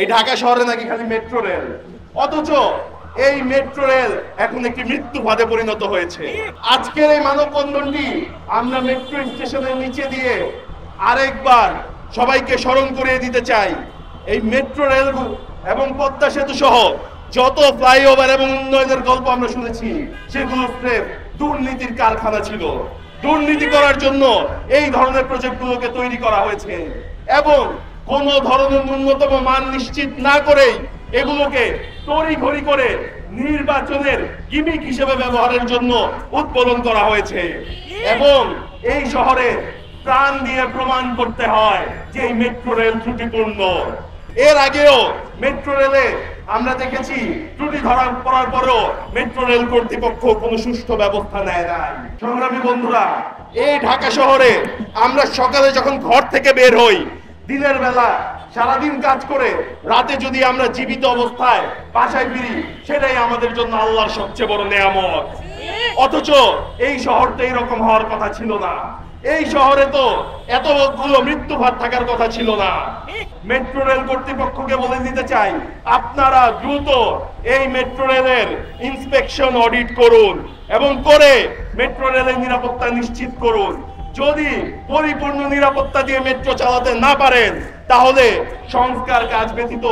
এই ঢাকা শহরে নাকি খালি মেট্রো রেল, অথচ এই মেট্রো রেল এখন একটি মৃত্যু ফাঁদে পরিণত হয়েছে। আজকের এই মানববন্ধনটি আমরা মেট্রো স্টেশনের নিচে দিয়ে আরেকবার সবাইকে স্মরণ করিয়ে দিতে চাই, এই মেট্রো রেল এবং পদ্মা সেতু সহ যত ফ্লাইওভার এবং উন্নয়নের গল্প আমরা শুনেছি সেগুলো স্রেফ দুর্নীতির কারখানা ছিল। দুর্নীতি করার জন্য এই ধরনের প্রজেক্টগুলোকে তৈরি করা হয়েছে এবং কোন ধরনের ন্যূনতম মান নিশ্চিত না করেই এগুলোকে তড়িঘড়ি করে নির্বাচনের গিমিক হিসেবে ব্যবহারের জন্য উদ্বোধন করা হয়েছে। এবং এই শহরে প্রাণ দিয়ে প্রমাণ করতে হয় যে এই মেট্রো রেল ত্রুটিপূর্ণ। এর আগেও মেট্রো রেলে আমরা দেখেছি ত্রুটি ধরা পড়ার পরেও মেট্রো রেল কর্তৃপক্ষ কোনো সুষ্ঠু ব্যবস্থা নেয় নাই। সংগ্রামী বন্ধুরা, এই ঢাকা শহরে আমরা সকালে যখন ঘর থেকে বের হই, দিনের বেলা সারাদিন কাজ করে রাতে যদি আমরা জীবিত অবস্থায় বাসায় ফিরি, সেটাই আমাদের জন্য আল্লাহর সবচেয়ে বড় নেয়ামত। অথচ এই শহরটা এরকম হওয়ার কথা ছিল না। এই শহরে তো এতগুলো মৃত্যুঘাত থাকার কথা ছিল না। মেট্রো রেল কর্তৃপক্ষকে বলে দিতে চাই, আপনারা দ্রুত এই মেট্রো রেলের ইন্সপেকশন অডিট করুন এবং করে মেট্রো রেলের নিরাপত্তা নিশ্চিত করুন। যদি পরিপূর্ণ নিরাপত্তা দিয়ে মেট্রো চালাতে না পারেন, তাহলে সংস্কার কাজ ব্যতীত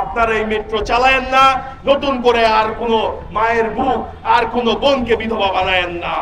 আপনারা এই মেট্রো চালায়েন না, নতুন করে আর কোনো মায়ের বুক আর কোনো বোনকে বিধবা বানায়েন না।